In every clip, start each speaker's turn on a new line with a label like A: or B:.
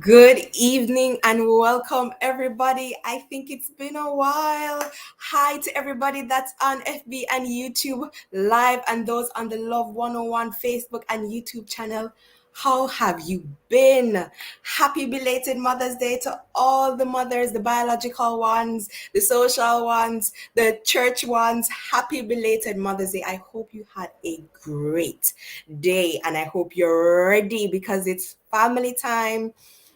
A: Good evening and welcome, everybody. I think it's been a while. Hi to everybody that's on FB and YouTube Live and those on the Love 101 Facebook and YouTube channel. How have you been? Happy belated Mother's Day to all the mothers, the biological ones, the social ones, the church ones. Happy belated Mother's Day. I hope you had a great day and I hope you're ready because it's family time.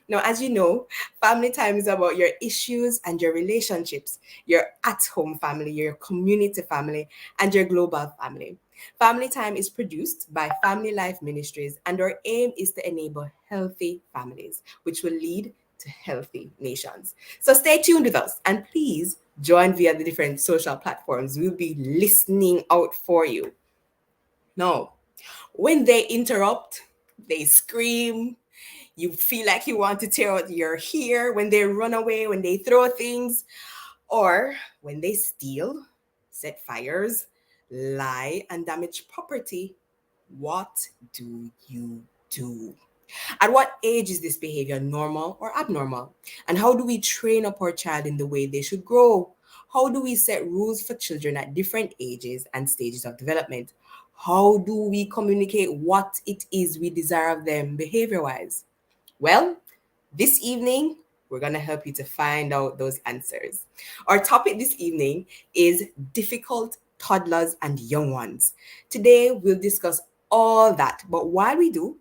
A: Now, as you know, family time is about your issues and your relationships, your at-home family, your community family, and your global family. Family Time is produced by Family Life Ministries, and our aim is to enable healthy families, which will lead to healthy nations. So stay tuned with us, and please join via the different social platforms. We'll be listening out for you. Now, when they interrupt, they scream, you feel like you want to tear out your hair, when they run away, when they throw things, or when they steal, set fires, lie, and damage property. What do you do? At what age is this behavior normal or abnormal? And how do we train up our child in the way they should grow? How do we set rules for children at different ages and stages of development? How do we communicate what it is we desire of them behavior wise? Well, this evening, we're going to help you to find out those answers. Our topic this evening is difficult toddlers and young ones. Today, we'll discuss all that. But while we do,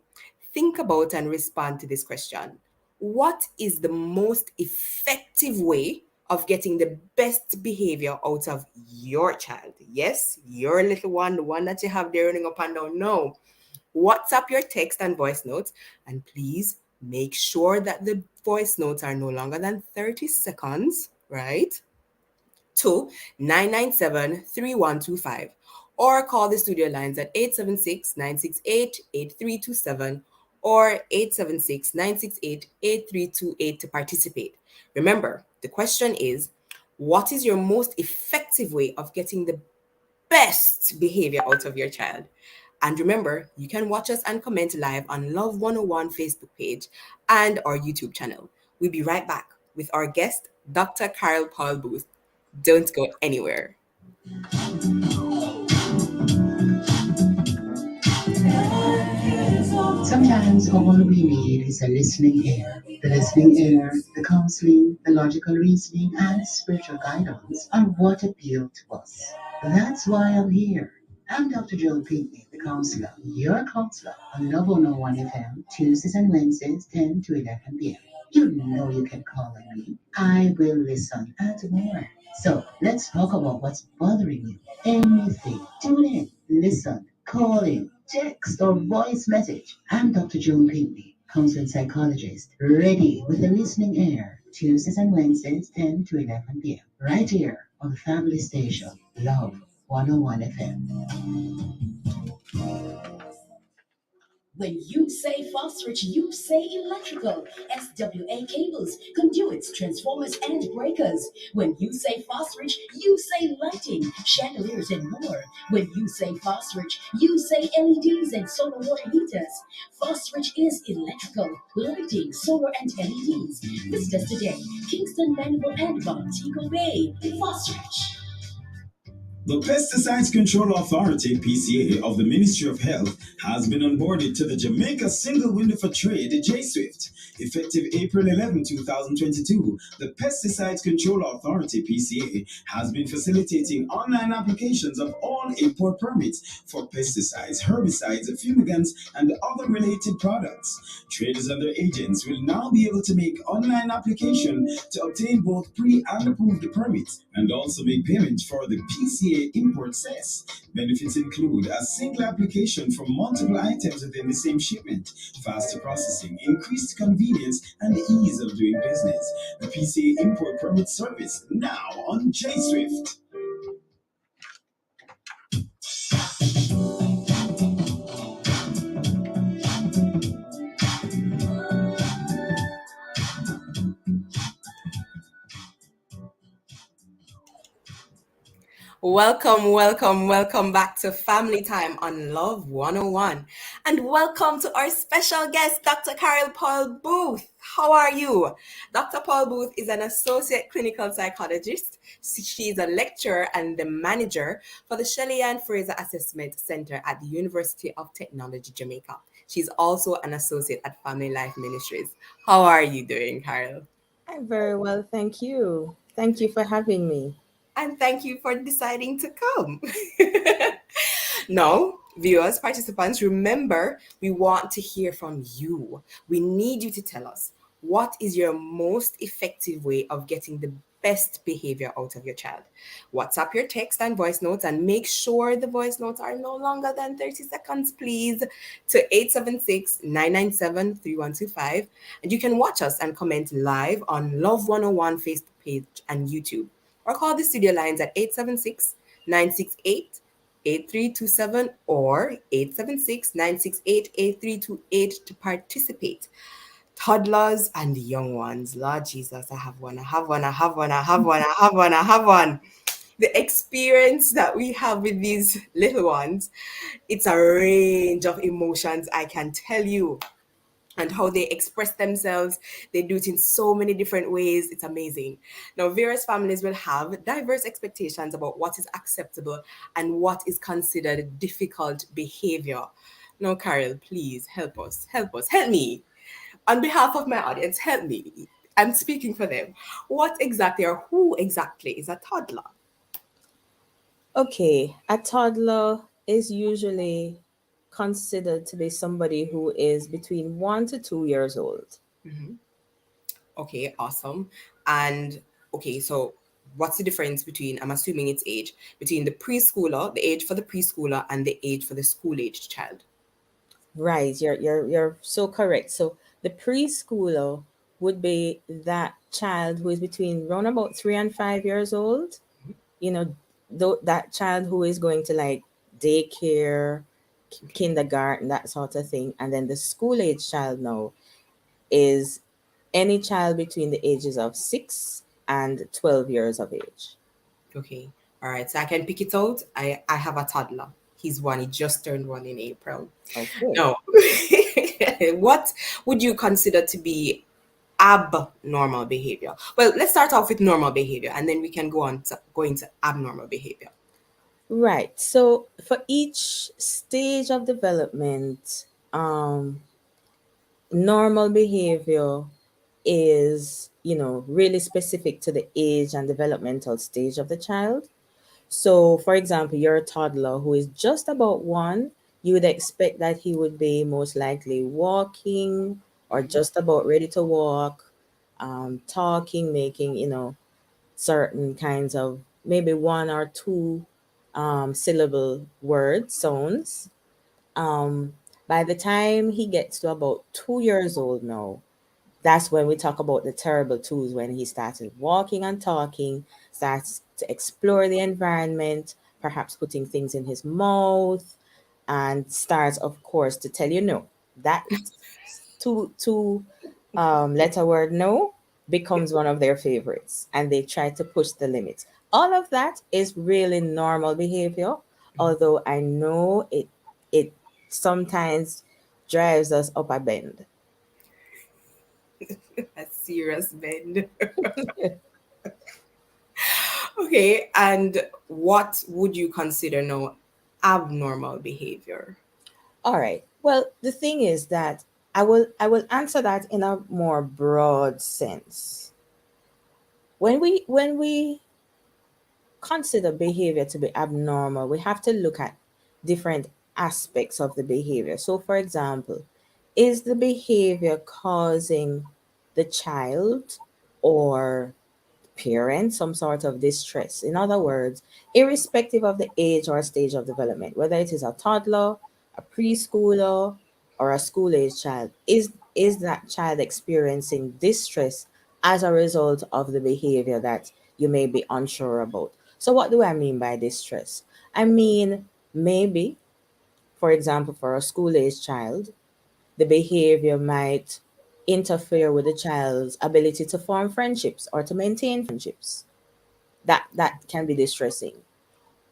A: think about and respond to this question. What is the most effective way of getting the best behavior out of your child? Yes, your little one, the one that you have there running up and down. No. WhatsApp your text and voice notes, and please make sure that the voice notes are no longer than 30 seconds, right? To 997-3125, or call the studio lines at 876-968-8327 or 876-968-8328 to participate. Remember, the question is, what is your most effective way of getting the best behavior out of your child? And remember, you can watch us and comment live on Love 101 Facebook page and our YouTube channel. We'll be right back with our guest, Dr. Carol Paul Booth. Don't go anywhere.
B: Sometimes all we need is a listening ear. The listening ear, the counseling, the logical reasoning, and spiritual guidance are what appeal to us. That's why I'm here. I'm Dr. Joe Pinckney, the counselor, your counselor on Love 101 FM, Tuesdays and Wednesdays, 10 to 11 p.m. You know you can call on me. I will listen and more. So let's talk about what's bothering you. Anything. Tune in, listen, call in, text or voice message. I'm Dr. Joan Pinckney, counseling psychologist, ready with a listening ear. Tuesdays and Wednesdays, 10 to 11 p.m. Right here on the family station, Love 101 FM.
C: When you say phosphorus, you say electrical. SWA cables, conduits, transformers, and breakers. When you say phosphorus, you say lighting, chandeliers, and more. When you say phosphorus, you say LEDs and solar water heaters. Phosphorus is electrical, lighting, solar, and LEDs. Visit us today, Kingston, Manville, and Montego Bay. Phosphorus.
D: The Pesticides Control Authority, PCA, of the Ministry of Health has been onboarded to the Jamaica Single Window for Trade, J-SWIFT. Effective April 11, 2022, the Pesticides Control Authority, PCA, has been facilitating online applications of all import permits for pesticides, herbicides, fumigants, and other related products. Traders and their agents will now be able to make online application to obtain both pre- and approved permits and also make payment for the PCA import cess. Benefits include a single application for multiple items within the same shipment, faster processing, increased convenience, and ease of doing business. The PCA import permit service now on J-SWIFT.
A: Welcome, welcome, welcome back to Family Time on Love 101. And welcome to our special guest, Dr. Carol Paul Booth. How are you? Dr. Paul Booth is an associate clinical psychologist. She is a lecturer and the manager for the Shelley Ann Fraser Assessment Center at the University of Technology, Jamaica. She's also an associate at Family Life Ministries. How are you doing, Carol?
E: I'm very well, thank you. Thank you for having me.
A: And thank you for deciding to come. Now, viewers, participants, remember we want to hear from you. We need you to tell us what is your most effective way of getting the best behavior out of your child. WhatsApp your text and voice notes and make sure the voice notes are no longer than 30 seconds, please, to 876-997-3125. And you can watch us and comment live on Love 101 Facebook page and YouTube, or call the studio lines at 876-968-8327 or 876-968-8328 to participate. Toddlers and young ones. Lord Jesus, I have one, I have one, I have one, I have one, I have one, I have one. The experience that we have with these little ones, it's a range of emotions, I can tell you, and how they express themselves. They do it in so many different ways. It's amazing. Now, various families will have diverse expectations about what is acceptable and what is considered difficult behavior. Now, Carol, please help us. Help us. Help me. On behalf of my audience, help me. I'm speaking for them. What exactly or who exactly is a toddler?
E: Okay, a toddler is usually considered to be somebody who is between 1 to 2 years old.
A: Mhm. Okay, awesome. And okay, so what's the difference between, I'm assuming it's age, between the preschooler, the age for the preschooler, and the age for the school aged child?
E: Right, you're so correct. So the preschooler would be that child who is between around about 3 and 5 years old. You know, that child who is going to like daycare,
A: Okay,
E: kindergarten, that sort of thing. And then the school age child now is any child between the ages of 6 and 12 years of age.
A: okay. All right, so I can pick it out. I have a toddler. He's one, he just turned one in April.
E: Okay.
A: Now, what would you consider to be abnormal behavior? Well, let's start off with normal behavior and then we can go on to go into abnormal behavior.
E: Right. So for each stage of development, normal behavior is, really specific to the age and developmental stage of the child. So, for example, you're a toddler who is just about one, you would expect that he would be most likely walking or just about ready to walk, talking, making, certain kinds of maybe one or two syllable word sounds. Um, by the time he gets to about 2 years old now, that's when we talk about the terrible twos, when he started walking and talking, starts to explore the environment, perhaps putting things in his mouth, and starts, of course, to tell you no. That two letter word no becomes one of their favorites, and they try to push the limits. All of that is really normal behavior, although I know it sometimes drives us up a bend.
A: A serious bend. Okay, and what would you consider now abnormal behavior?
E: All right. Well, the thing is that I will answer that in a more broad sense. When we consider behavior to be abnormal, we have to look at different aspects of the behavior. So for example, is the behavior causing the child or parent some sort of distress? In other words, irrespective of the age or stage of development, whether it is a toddler, a preschooler, or a school age child, is that child experiencing distress as a result of the behavior that you may be unsure about? So, what do I mean by distress? I mean, maybe, for example, for a school age child, the behavior might interfere with the child's ability to form friendships or to maintain friendships. That can be distressing.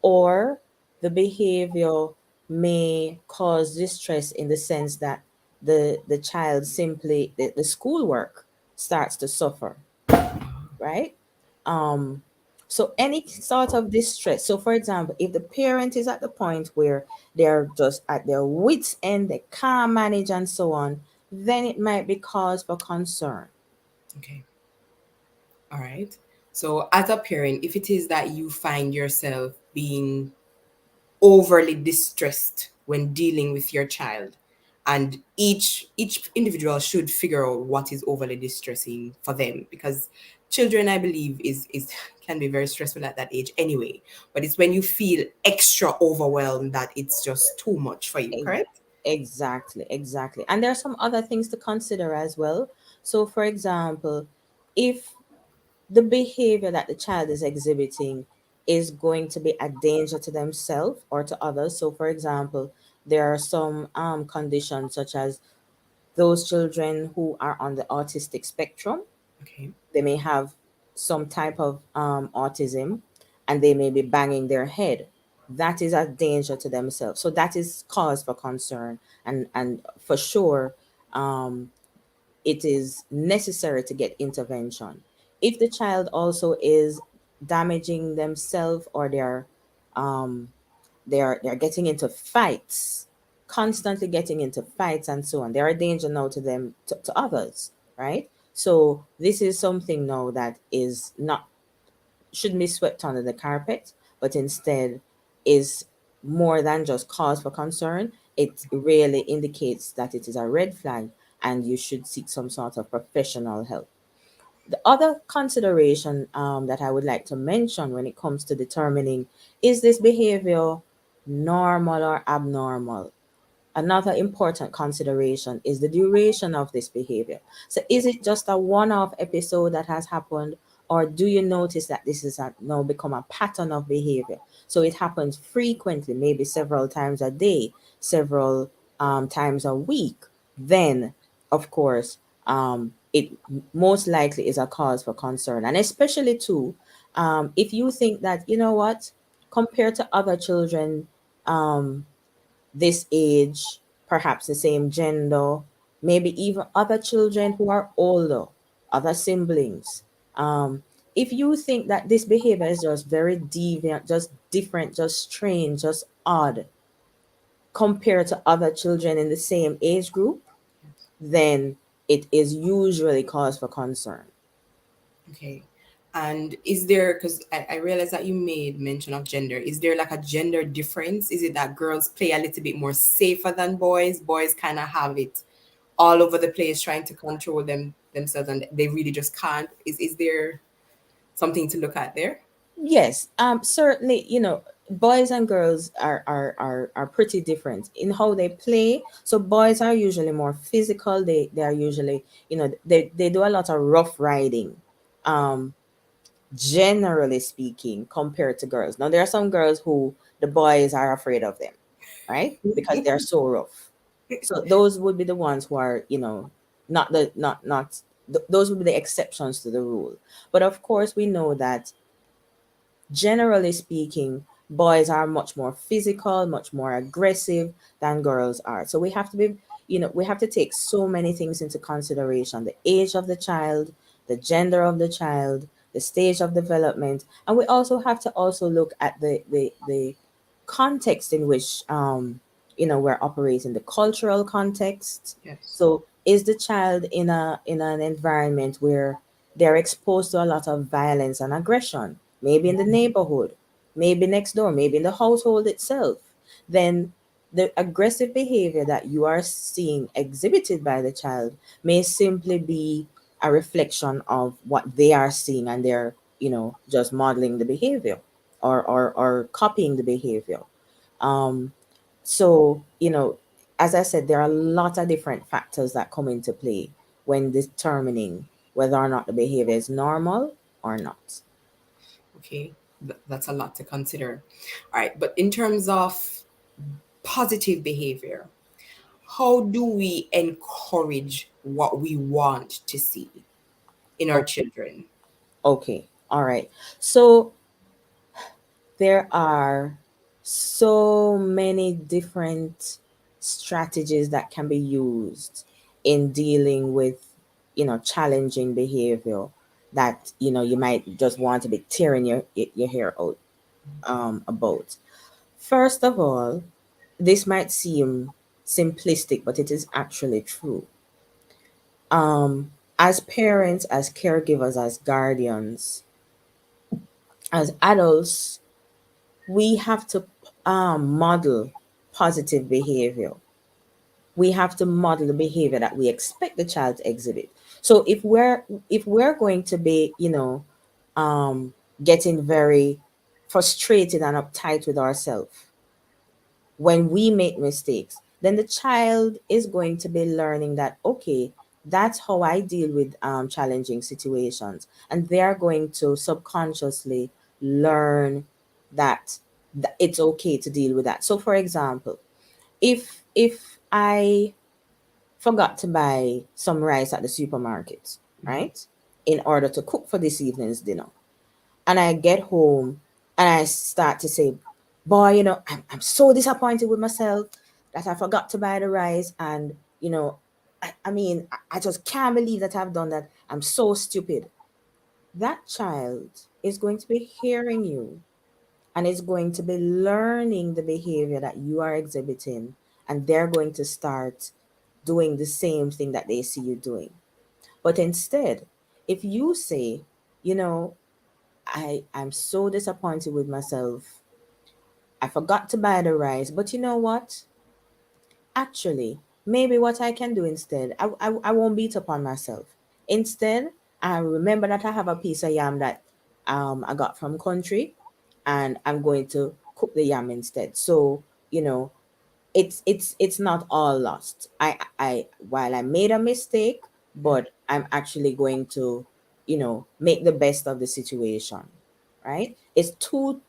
E: or the behavior may cause distress in the sense that the child simply the schoolwork starts to suffer, right? um so any sort of distress, so for example, if the parent is at the point where they're just at their wits end, they can't manage and so on, then it might be cause for concern.
A: Okay. All right. So, as a parent, if it is that you find yourself being overly distressed when dealing with your child, and each individual should figure out what is overly distressing for them, because children, I believe, is can be very stressful at that age anyway. But it's when you feel extra overwhelmed that it's just too much for you,
E: Ex-
A: correct?
E: exactly, exactly. And there are some other things to consider as well. So for example, if the behavior that the child is exhibiting is going to be a danger to themselves or to others. So, for example, there are some conditions such as those children who are on the autistic spectrum.
A: Okay.
E: They may have some type of autism, and they may be banging their head. That is a danger to themselves. So that is cause for concern, and for sure, um, it is necessary to get intervention. If the child also is damaging themselves, or um, they're getting into fights, constantly getting into fights and so on, they're a danger now to them, to others, right? So this is something now that is not, shouldn't be swept under the carpet, but instead is more than just cause for concern. It really indicates that it is a red flag, and you should seek some sort of professional help. The other consideration that I would like to mention when it comes to determining is this behavior normal or abnormal. Another important consideration is the duration of this behavior. So, is it just a one off episode that has happened, or do you notice that this is now become a pattern of behavior? So, it happens frequently, maybe several times a day, several times a week. Then, of course, it most likely is a cause for concern. And especially, too, if you think that, you know what, compared to other children, um, this age, perhaps the same gender, maybe even other children who are older, other siblings. Um, if you think that this behavior is just very deviant, just different, just strange, just odd compared to other children in the same age group, then it is usually cause for concern.
A: Okay. And is there, because I realize that you made mention of gender, is there like a gender difference? Is it that girls play a little bit more safer than boys? Boys kind of have it all over the place trying to control themselves, and they really just can't. Is there something to look at there?
E: Yes, certainly, boys and girls are pretty different in how they play. So boys are usually more physical. They are usually, they do a lot of rough riding, um, generally speaking, compared to girls. Now there are some girls who the boys are afraid of them, right? Because they're so rough. So those would be the ones who are, not the not those would be the exceptions to the rule. But of course, we know that generally speaking, boys are much more physical, much more aggressive than girls are. So we have to be, we have to take so many things into consideration: the age of the child, the gender of the child, the stage of development, and we also have to also look at the context in which we're operating, the cultural context.
A: Yes.
E: So is the child in an environment where they're exposed to a lot of violence and aggression, maybe in the neighborhood, maybe next door, maybe in the household itself? Then the aggressive behavior that you are seeing exhibited by the child may simply be a reflection of what they are seeing, and they're, just modeling the behavior, or copying the behavior. Um, so, as I said, there are a lot of different factors that come into play when determining whether or not the behavior is normal or not.
A: Okay. That's a lot to consider. All right. But in terms of positive behavior, how do we encourage what we want to see in our
E: Okay.
A: children?
E: Okay. All right. So there are so many different strategies that can be used in dealing with, challenging behavior that, you might just want to be tearing your hair out about. First of all, this might seem simplistic, but it is actually true. Um, as parents, as caregivers, as guardians, as adults, we have to model positive behavior. We have to model the behavior that we expect the child to exhibit. So if we're going to be, um, getting very frustrated and uptight with ourselves when we make mistakes, then the child is going to be learning that, okay, that's how I deal with challenging situations. And they're going to subconsciously learn that it's okay to deal with that. So, for example, if if I forgot to buy some rice at the supermarket, right, in order to cook for this evening's dinner, and I get home and I start to say, boy, I'm so disappointed with myself that I forgot to buy the rice. And, I just can't believe that I've done that. I'm so stupid. That child is going to be hearing you and is going to be learning the behavior that you are exhibiting. And they're going to start doing the same thing that they see you doing. But instead, if you say, you know, I'm so disappointed with myself. I forgot to buy the rice, but you know what? Actually, maybe what I can do instead, I won't beat up on myself. Instead, I remember that I have a piece of yam that I got from country, and I'm going to cook the yam instead. So, you know, it's not all lost. I while I made a mistake, but I'm actually going to, make the best of the situation, right? It's two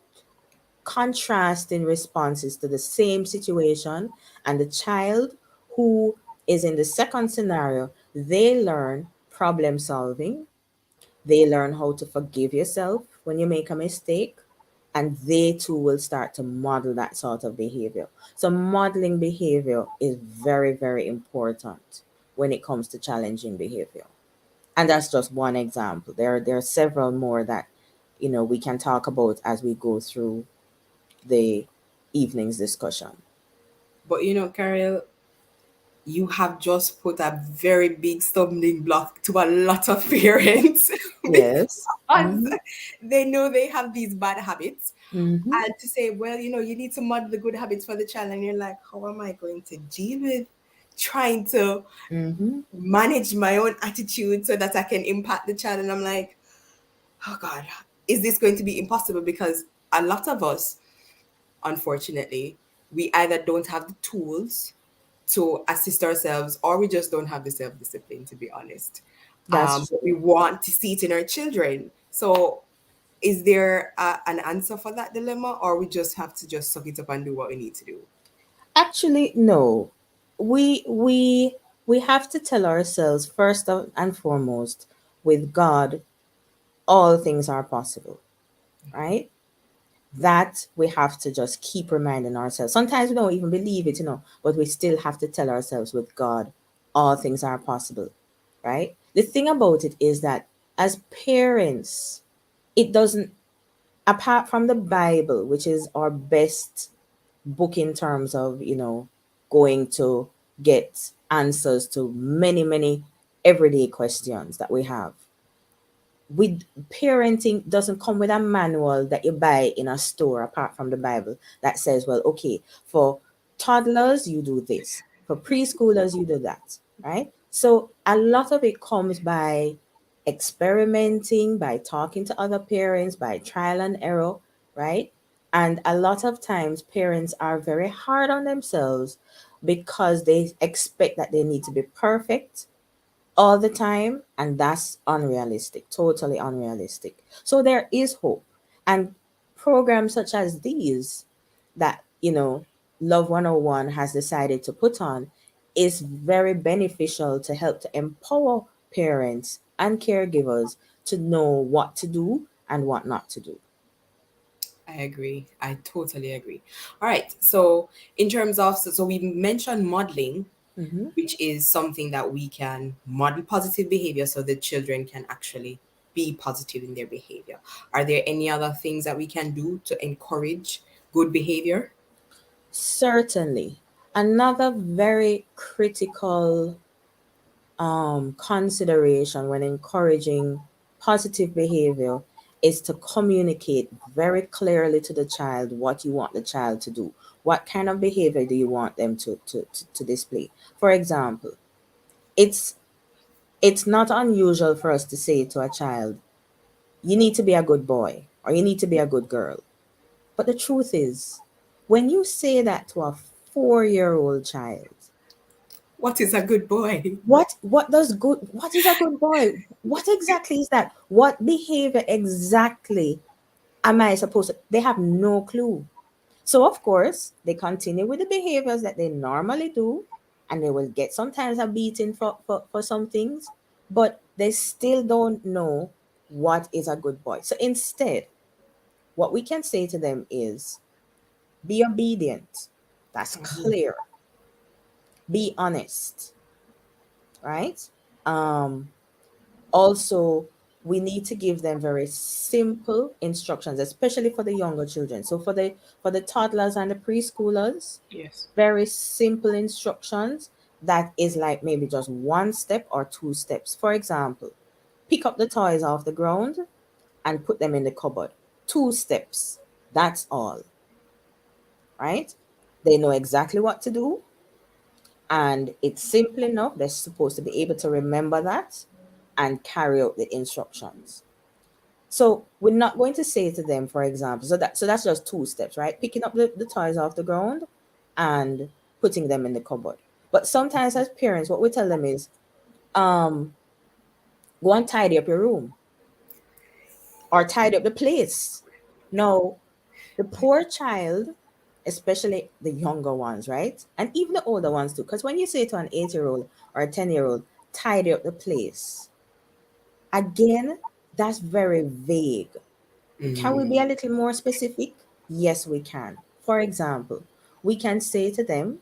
E: contrasting responses to the same situation, and the child who is in the second scenario, they learn problem solving, they learn how to forgive yourself when you make a mistake, and they too will start to model that sort of behavior. So modeling behavior is very, very important when it comes to challenging behavior. And that's just one example. There are several more that, we can talk about as we go through the evening's discussion.
A: But Carol, you have just put a very big stumbling block to a lot of parents
E: Yes.
A: because
E: Mm-hmm.
A: they know they have these bad habits.
E: Mm-hmm.
A: And to say, well, you need to model the good habits for the child, and you're like, how am I going to deal with trying to
E: Mm-hmm.
A: manage my own attitude so that I can impact the child? And I'm like, oh God, is this going to be impossible? Because a lot of us, unfortunately, we either don't have the tools to assist ourselves, or we just don't have the self discipline, to be honest.
E: That's
A: But we
E: true.
A: want to see it in our children. So, is there an answer for that dilemma, or we just have to just suck it up and do what we need to do?
E: Actually, no. We have to tell ourselves and foremost, with God, all things are possible, right? That we have to just keep reminding ourselves. Sometimes we don't even believe it, but we still have to tell ourselves, with God, all things are possible, right? The thing about it is that as parents, it doesn't, apart from the Bible, which is our best book in terms of, going to get answers to many, many everyday questions that we have. With parenting doesn't come with a manual that you buy in a store apart from the Bible that says, well, okay, for toddlers you do this, for preschoolers you do that, right? So a lot of it comes by experimenting, by talking to other parents, by trial and error, right? And a lot of times parents are very hard on themselves because they expect that they need to be perfect all the time, and that's unrealistic, totally unrealistic. So there is hope, and programs such as these that, Love 101 has decided to put on is very beneficial to help to empower parents and caregivers to know what to do and what not to do.
A: I agree. I totally agree. All right. So, in terms of, so we mentioned modeling,
E: Mm-hmm.
A: which is something that we can model positive behavior so the children can actually be positive in their behavior. Are there any other things that we can do to encourage good behavior?
E: Certainly. Another very critical consideration when encouraging positive behavior is to communicate very clearly to the child what you want the child to do. What kind of behavior do you want them to display? For example, it's it's not unusual for us to say to a child, you need to be a good boy or you need to be a good girl. But the truth is, when you say that to a 4-year-old child,
A: What is a good boy?
E: what is a good boy? What exactly is that? What behavior exactly am I supposed to? They have no clue. So of course, they continue with the behaviors that they normally do, and they will get sometimes a beating for some things, but they still don't know what is a good boy. So instead, what we can say to them is be obedient. That's clear. Be honest, right? Um, Also, we need to give them very simple instructions, especially for the younger children. So for the toddlers and the preschoolers,
A: Yes.
E: very simple instructions that is like maybe just one step or two steps. For example, pick up the toys off the ground and put them in the cupboard. 2 steps. That's all, right? They know exactly what to do, and it's simple enough. They're supposed to be able to remember that and carry out the instructions. So we're not going to say to them, for example, so that's just 2 steps, right? Picking up the toys off the ground and putting them in the cupboard. But sometimes as parents, what we tell them is, um, go and tidy up your room or tidy up the place. No, the poor child, especially the younger ones, right? And even the older ones too. Because when you say to an 8-year-old or a 10-year-old, tidy up the place, again, that's very vague. Can we be a little more specific? Yes, we can. For example, we can say to them,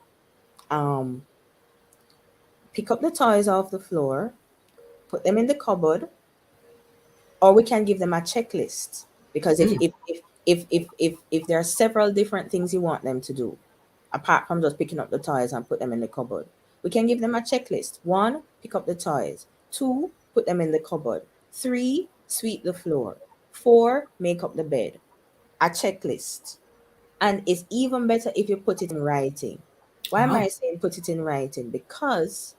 E: um, pick up the toys off the floor, put them in the cupboard, or we can give them a checklist. Because if there are several different things you want them to do, apart from just picking up the toys and put them in the cupboard, we can give them a checklist. 1, pick up the toys. 2, put them in the cupboard. 3, sweep the floor. 4, make up the bed. A checklist. And it's even better if you put it in writing. Why am
A: Oh,
E: I saying put it in writing? Because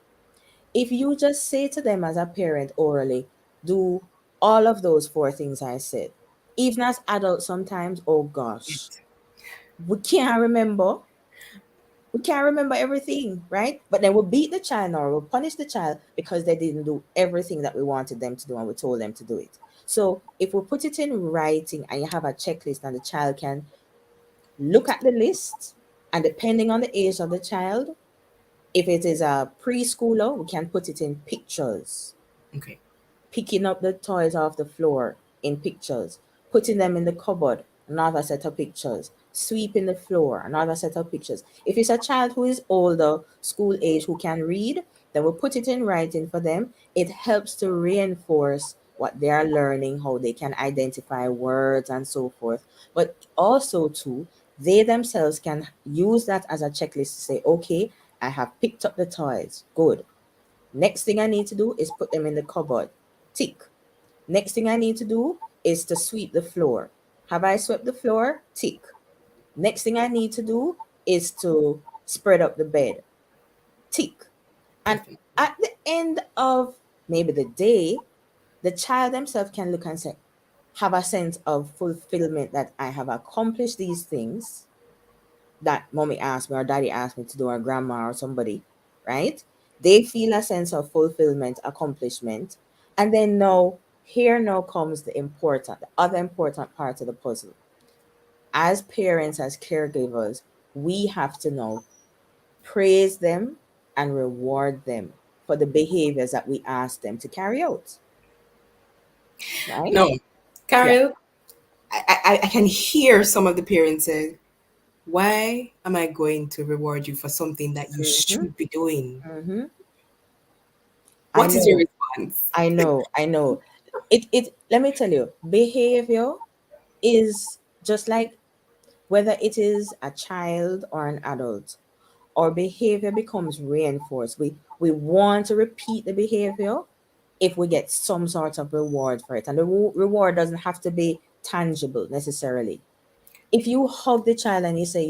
E: if you just say to them as a parent orally, do all of those 4 things I said, even as adults sometimes, oh gosh, we can't remember. We can't remember everything, right? But then we'll beat the child or we'll punish the child because they didn't do everything that we wanted them to do and we told them to do it. So if we put it in writing and you have a checklist and the child can look at the list, and depending on the age of the child, if it is a preschooler, we can put it in pictures.
A: okay.
E: Picking up the toys off the floor in pictures, putting them in the cupboard, another set of pictures, sweeping the floor, another set of pictures. If it's a child who is older, school age, who can read, then we'll put it in writing for them. It helps to reinforce what they are learning, how they can identify words and so forth. But also, too, they themselves can use that as a checklist to say, okay, I have picked up the toys. Good. Next thing I need to do is put them in the cupboard. Tick. Next thing I need to do is to sweep the floor. Have I swept the floor? Tick. Next thing I need to do is to spread up the bed. Tick. And
A: Definitely.
E: at the end of maybe the day, the child themselves can look and say, have a sense of fulfillment that I have accomplished these things that mommy asked me or daddy asked me to do or grandma or somebody, right? They feel a sense of fulfillment, accomplishment. And then now comes the other important part of the puzzle. As parents, as caregivers, we have to now praise them and reward them for the behaviors that we ask them to carry out, right?
A: No,
E: Yeah.
A: Carol. I can hear some of the parents say, why am I going to reward you for something that you
E: Mm-hmm.
A: should be doing?
E: Mm-hmm. I
A: What is your
E: know.
A: response?
E: I know. I know. It. Let me tell you, behavior is just like whether it is a child or an adult. Our behavior becomes reinforced. We want to repeat the behavior if we get some sort of reward for it, and the reward doesn't have to be tangible necessarily. If you hug the child and you say,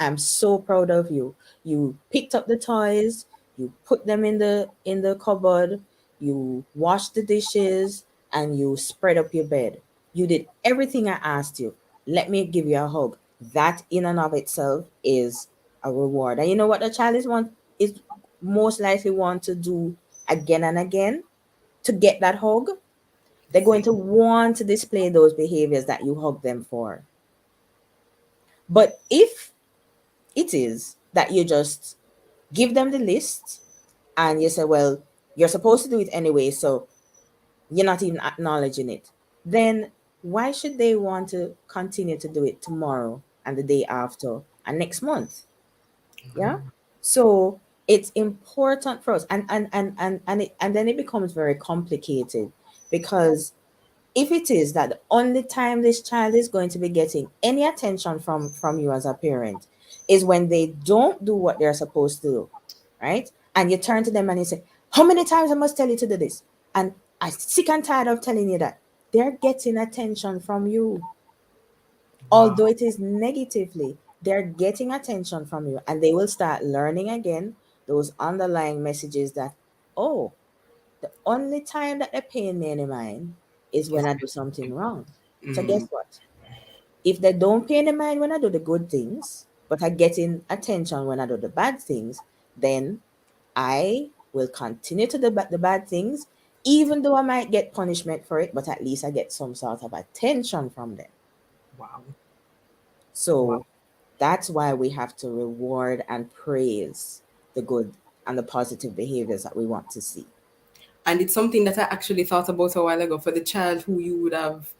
E: I'm so proud of you. You picked up the toys, you put them in the cupboard, you washed the dishes, and you spread up your bed. You did everything I asked you. Let me give you a hug. That in and of itself is a reward. And you know what the child is most likely want to do again and again to get that hug? They're going
A: See.
E: to want to display those behaviors that you hug them for. But if it is that you just give them the list and you say, well, you're supposed to do it anyway, so you're not even acknowledging it, then why should they want to continue to do it tomorrow and the day after and next month? Yeah. So it's important for us, and then it becomes very complicated, because if it is that the only time this child is going to be getting any attention from you as a parent is when they don't do what they're supposed to do, right? And you turn to them and you say, how many times I must tell you to do this? And I'm sick and tired of telling you that. They're getting attention from you,
A: Wow.
E: although it is negatively. They're getting attention from you, and they will start learning again those underlying messages that, oh, the only time that they're paying me any mind is when
A: Yes.
E: I do something wrong. So guess
A: Mm,
E: what? If they don't pay any mind when I do the good things, but I get in attention when I do the bad things, then I will continue to do the bad things, even though I might get punishment for it, but at least I get some sort of attention from them.
A: wow. Wow.
E: So that's why we have to reward and praise the good and the positive behaviors that we want to see.
A: And it's something that I actually thought about a while ago for the child who you would have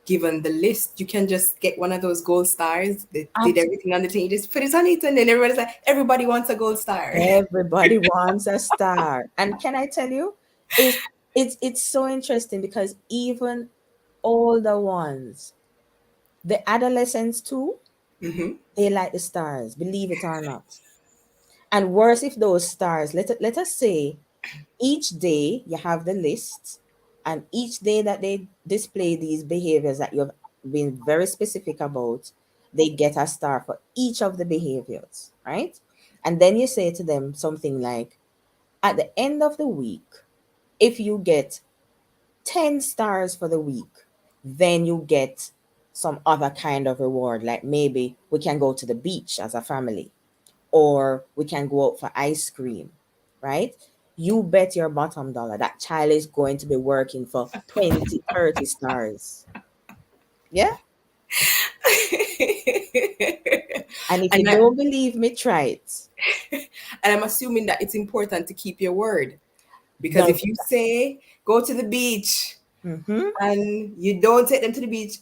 A: given the list. You can just get one of those gold stars. They did everything on the thing. You just put it on it, and then everybody's like, everybody wants a gold star.
E: Everybody wants a star. And can I tell you, is it's so interesting because even older ones, the adolescents too,
A: Hmm.
E: they like the stars, believe it or not. And worse if those stars, let us say each day you have the list, and each day that they display these behaviors that you've been very specific about, they get a star for each of the behaviors, right? And then you say to them something like, at the end of the week, if you get 10 stars for the week, then you get some other kind of reward. Like maybe we can go to the beach as a family, or we can go out for ice cream, right? You bet your bottom dollar that child is going to be working for 20, 30 stars. Yeah. And if you
A: and I,
E: don't believe me, try it.
A: and I'm assuming that it's important to keep your word, because
E: No.
A: if you say go to the beach
E: Mm-hmm.
A: and you don't take them to the beach,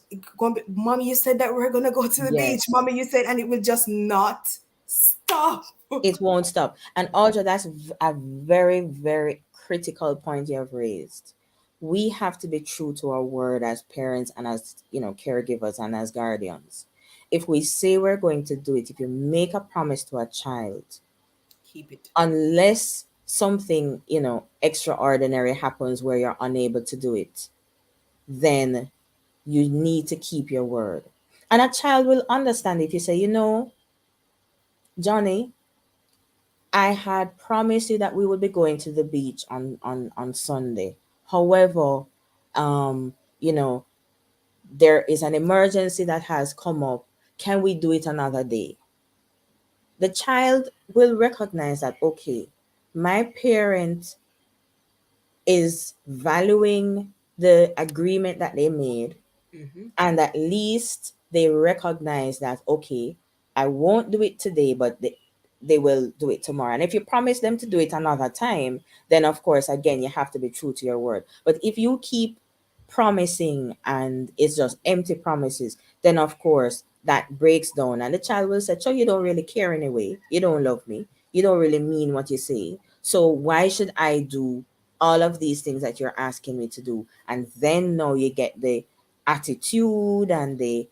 A: mommy, you said that we're gonna go to the beach.
E: Yes.
A: Mommy, you said, and it will just not stop.
E: It won't stop. And also, that's a very, very critical point you have raised. We have to be true to our word as parents and as, caregivers and as guardians. If we say we're going to do it, if you make a promise to a child,
A: Keep it.
E: unless something, extraordinary happens where you're unable to do it, then you need to keep your word. And a child will understand if you say, Johnny, I had promised you that we would be going to the beach on Sunday. However, um, you know, there is an emergency that has come up. Can we do it another day? The child will recognize that, okay, my parent is valuing the agreement that they made,
A: Hmm.
E: and at least they recognize that, okay, I won't do it today, but they will do it tomorrow. And if you promise them to do it another time, then of course again you have to be true to your word. But if you keep promising and it's just empty promises, then of course that breaks down and the child will say, so you don't really care anyway, you don't love me, you don't really mean what you say, so why should I do all of these things that you're asking me to do? And then now you get the attitude and the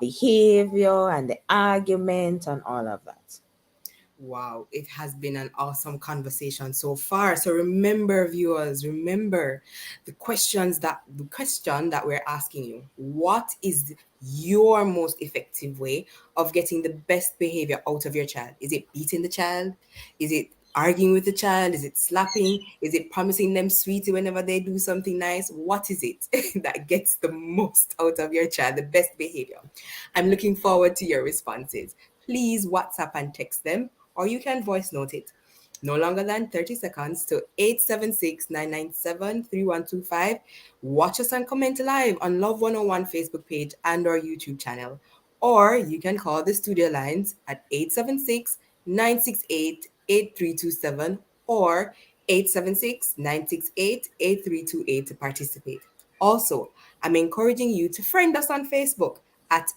E: behavior and the argument and all of that.
A: Wow, it has been an awesome conversation so far. So remember, viewers, remember the question that we're asking you. What is your most effective way of getting the best behavior out of your child? Is it beating the child? Is it arguing with the child? Is it slapping? Is it promising them sweetie whenever they do something nice? What is it that gets the most out of your child, the best behavior? I'm looking forward to your responses. Please WhatsApp and text them, or you can voice note it. No longer than 30 seconds to 876-997-3125. Watch us and comment live on Love 101 Facebook page and our YouTube channel. Or you can call the studio lines at 876-968-8327 or 876-968-8328 to participate. Also, I'm encouraging you to friend us on Facebook at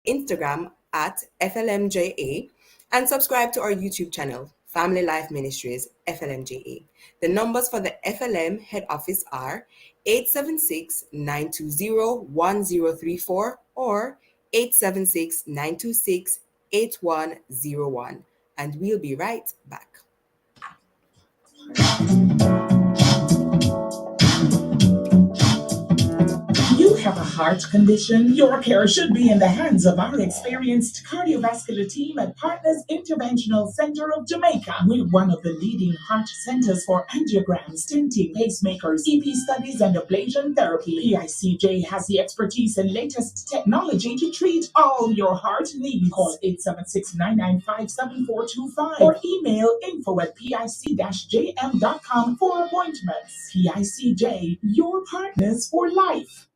A: Instagram at FLMJA, and subscribe to our YouTube channel, Family Life Ministries FLMJA. The numbers for the FLM head office are 876-920-1034 or 876-926-8101. And we'll be right back.
C: You have a heart condition? Your care should be in the hands of our experienced cardiovascular team at Partners Interventional Center of Jamaica. We're one of the leading heart centers for angiograms, stenting, pacemakers, EP studies, and ablation therapy. PICJ has the expertise and latest technology to treat all your heart needs. Call 876-995-7425 or email info@pic-jm.com for appointments. PICJ, your partners for life.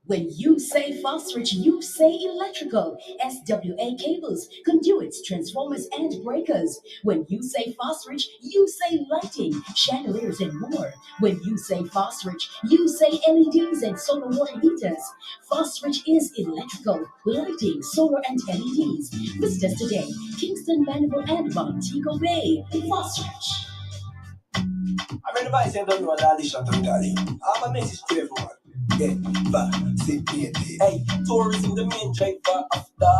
C: When you say phosphorus, you say electrical. SWA cables, conduits, transformers, and breakers. When you say phosphorus, you say lighting, chandeliers, and more. When you say phosphorus, you say LEDs and solar water heaters. Phosphorus is electrical, lighting, solar, and LEDs. Visit us today, Kingston, Mandeville, and Montego Bay. Phosphorus. I'm advising don't know all this shot and tally. I have a message to everyone. Get back, sit here. Hey, tourism the main driver of the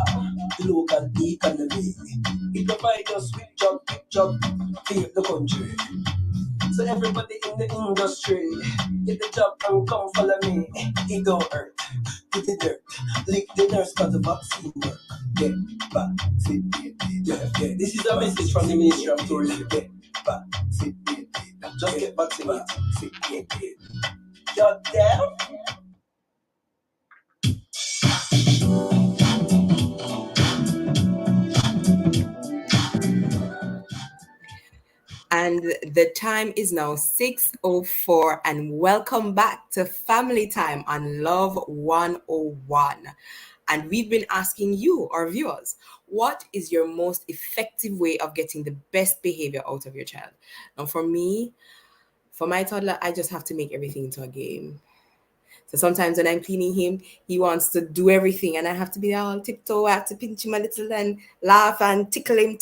C: local economy. It provides us with job, feed the country. So everybody in the industry, get the job and come follow me. It don't hurt, get the dirt, lick the nurse cause the vaccine work. Get back, sit here. Yeah. This is a message from the Ministry of Tourism. Get back, sit here. Just get vaccinated. Sit here. You're down?
A: And the time is now 6:04, and welcome back to Family Time on Love 101. And we've been asking you, our viewers, what is your most effective way of getting the best behavior out of your child? Now, for me, for my toddler, I just have to make everything into a game. So sometimes when I'm cleaning him, he wants to do everything, and I have to be all tiptoe. I have to pinch him a little and laugh and tickle him,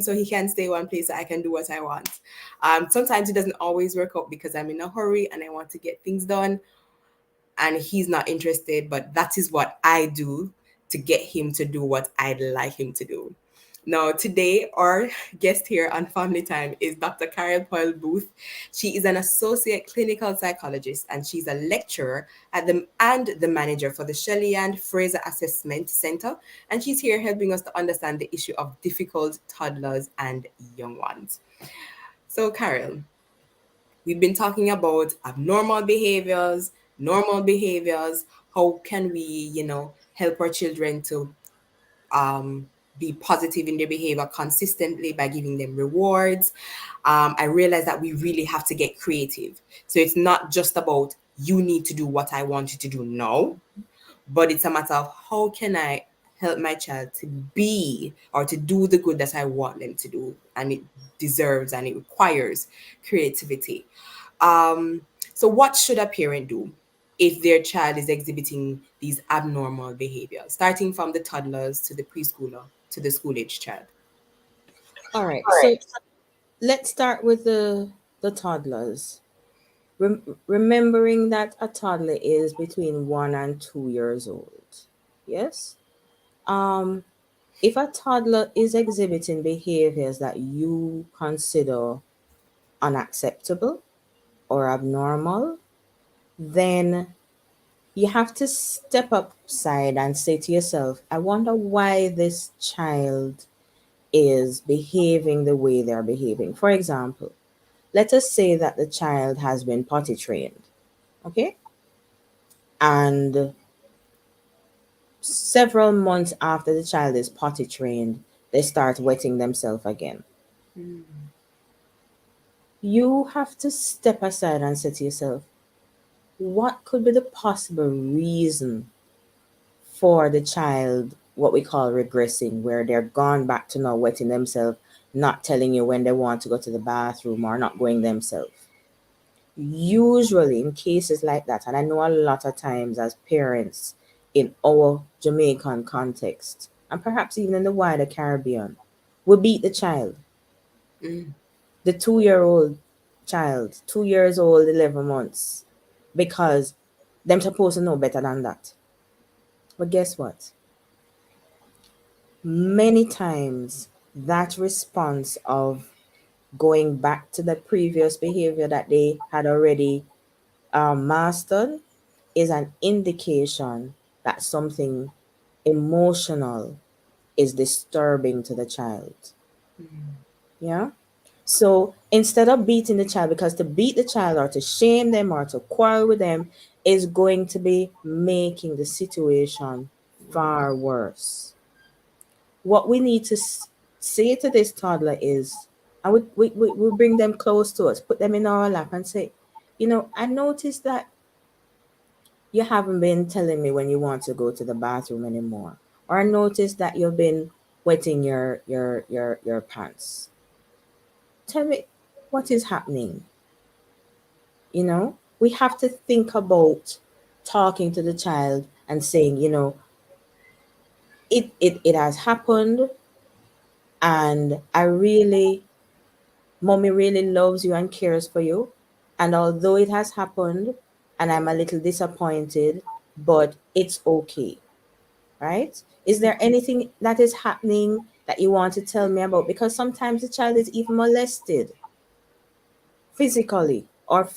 A: so he can stay one place so I can do what I want. Sometimes it doesn't always work out because I'm in a hurry and I want to get things done, and he's not interested. But that is what I do to get him to do what I'd like him to do. Now, today, our guest here on Family Time is Dr. Carol Poyle Booth. She is an associate clinical psychologist and she's a lecturer at the manager for the Shelley and Fraser Assessment Center. And she's here helping us to understand the issue of difficult toddlers and young ones. So, Carol, we've been talking about abnormal behaviors, normal behaviors. How can we, help our children to um, be positive in their behavior consistently by giving them rewards? I realize that we really have to get creative. So it's not just about you need to do what I want you to do now, but it's a matter of how can I help my child to be or to do the good that I want them to do. And it deserves and it requires creativity. Um, so, what should a parent do if their child is exhibiting these abnormal behaviors, starting from the toddlers to the preschooler to the school age child?
E: All right. So let's start with the toddlers. Remembering that a toddler is between 1 and 2 years old. Yes. Um, if a toddler is exhibiting behaviors that you consider unacceptable or abnormal, then you have to step upside and say to yourself, I wonder why this child is behaving the way they're behaving. For example, let us say that the child has been potty trained, okay? And several months after the child is potty trained, they start wetting themselves again. You have to step aside and say to yourself, what could be the possible reason for the child, what we call regressing, where they're gone back to now wetting themselves, not telling you when they want to go to the bathroom or not going themselves? Usually, in cases like that, and I know a lot of times as parents in our Jamaican context, and perhaps even in the wider Caribbean, we beat the child,
A: Mm.
E: the 2 year old child, 2 years old, 11 months, because them supposed to know better than that. But guess what? Many times that response of going back to the previous behavior that they had already mastered is an indication that something emotional is disturbing to the child. Yeah. So instead of beating the child, because to beat the child or to shame them or to quarrel with them is going to be making the situation far worse. What we need to say to this toddler is, and we bring them close to us, put them in our lap and say, I noticed that you haven't been telling me when you want to go to the bathroom anymore. Or I noticed that you've been wetting your pants. Tell me what is happening. We have to think about talking to the child and saying, it has happened, and mommy really loves you and cares for you. And although it has happened and I'm a little disappointed, but it's okay, right? Is there anything that is happening that you want to tell me about? Because sometimes the child is even molested physically or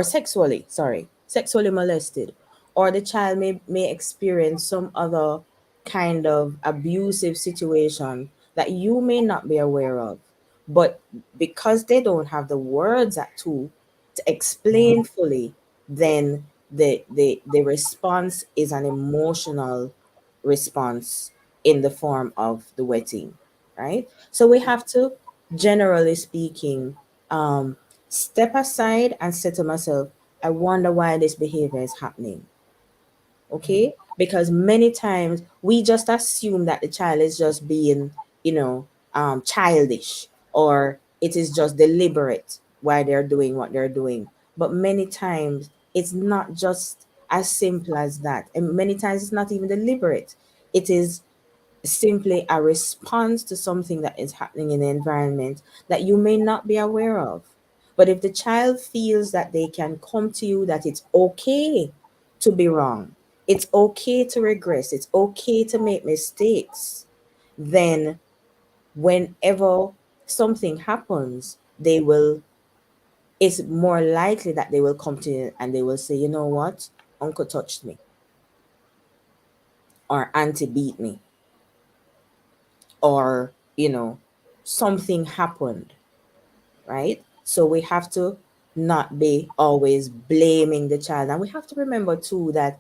E: sexually, sorry, sexually molested, or the child may experience some other kind of abusive situation that you may not be aware of, but because they don't have the words to explain fully, then the response is an emotional response in the form of the wetting, right? So we have to, generally speaking, um, step aside and say to myself, I wonder why this behavior is happening. Okay? Because many times we just assume that the child is just being, childish, or it is just deliberate why they're doing what they're doing. But many times it's not just as simple as that. And many times it's not even deliberate. It is simply a response to something that is happening in the environment that you may not be aware of. But if the child feels that they can come to you, that it's okay to be wrong, it's okay to regress, it's okay to make mistakes, then whenever something happens, it's more likely that they will come to you and they will say, you know what, uncle touched me, or auntie beat me, or something happened, right? So we have to not be always blaming the child, and we have to remember too that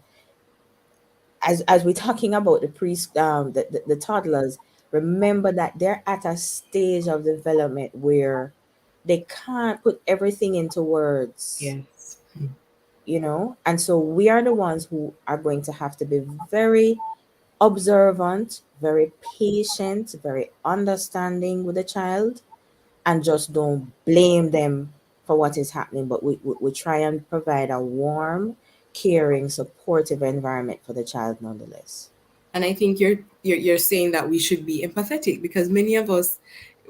E: as we're talking about the toddlers, remember that they're at a stage of development where they can't put everything into words,
A: Yes.
E: and so we are the ones who are going to have to be very observant, very patient, very understanding with the child, and just don't blame them for what is happening, but we try and provide a warm, caring, supportive environment for the child nonetheless.
A: And I think you're saying that we should be empathetic, because many of us,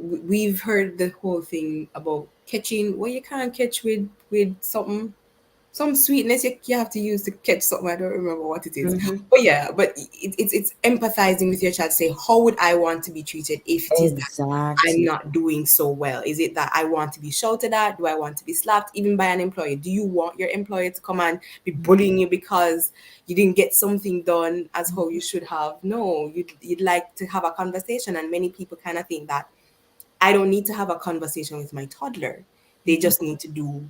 A: we've heard the whole thing about catching what you can't catch with something, some sweetness you have to use to catch something. I don't remember what it is.
E: Mm-hmm.
A: But yeah, but it's empathizing with your child. Say, how would I want to be treated if it is that I'm
E: Exactly.
A: not doing so well? Is it that I want to be shouted at? Do I want to be slapped, even by an employer? Do you want your employer to come and be bullying you because you didn't get something done as how you should have? No, you'd like to have a conversation. And many people kind of think that I don't need to have a conversation with my toddler. They
E: Mm-hmm.
A: just need to do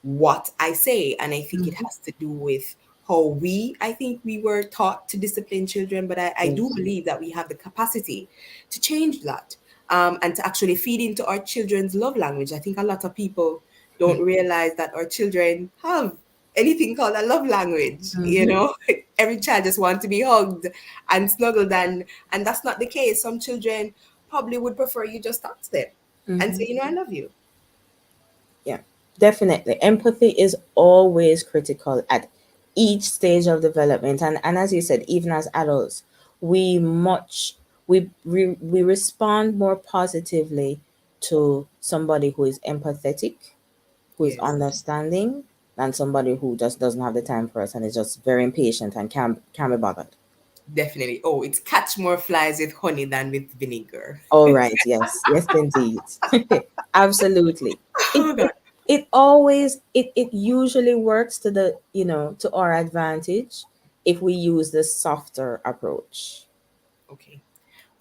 A: what I say. And I think it
E: Mm-hmm.
A: has to do with how I think we were taught to discipline children, but I do
E: Yes.
A: believe that we have the capacity to change that, and to actually feed into our children's love language. I think a lot of people don't realize that our children have anything called a love language, you
E: Mm-hmm.
A: know? Every child just wants to be hugged and snuggled, and that's not the case. Some children probably would prefer you just talk to them and
E: Mm-hmm.
A: say, I love you.
E: Yeah, definitely. Empathy is always critical at each stage of development. And as you said, even as adults, we much we respond more positively to somebody who is empathetic, who is
A: Yes.
E: understanding, than somebody who just doesn't have the time for us and is just very impatient and can't be bothered.
A: Definitely. Oh, it's catch more flies with honey than with vinegar.
E: All right, yes, yes, indeed. Absolutely. It,
A: Oh God.
E: it it always it usually works to the to our advantage if we use the softer approach.
A: Okay.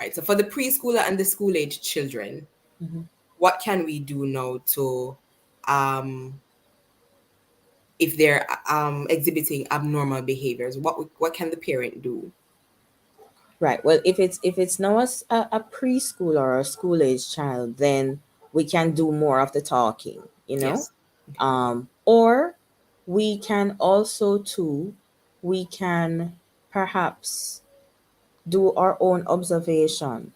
A: All right. So for the preschooler and the school age children,
E: Mhm.
A: what can we do now to, um, if they're exhibiting abnormal behaviors? What can the parent do?
E: Right. Well, if it's now a preschool or a school age child, then we can do more of the talking,
A: Yes. Okay.
E: or we can also too, we can perhaps do our own observation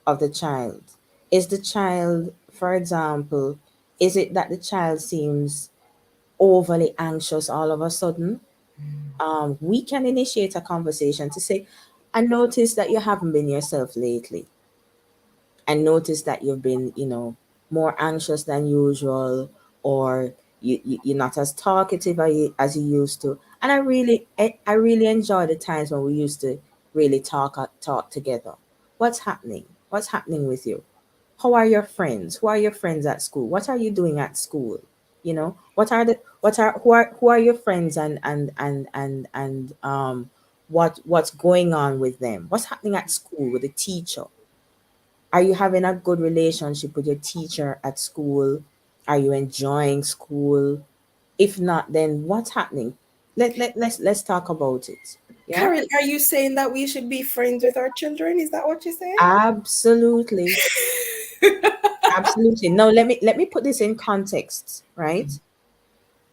E: of the child. Is the child, for example, is it that the child seems overly anxious all of a sudden? We can initiate a conversation to say, I noticed that you haven't been yourself lately. I noticed that you've been, more anxious than usual, or you're not as talkative as you used to. And I really enjoy the times when we used to really talk together. What's happening? What's happening with you? How are your friends? Who are your friends at school? What are you doing at school? Who are your friends, and what's going on with them? What's happening at school with the teacher? Are you having a good relationship with your teacher at school? Are you enjoying school? If not, then what's happening? Let's talk about it. Yeah?
A: Karen, are you saying that we should be friends with our children? Is that what you're saying?
E: Absolutely. Absolutely. No, let me put this in context, right?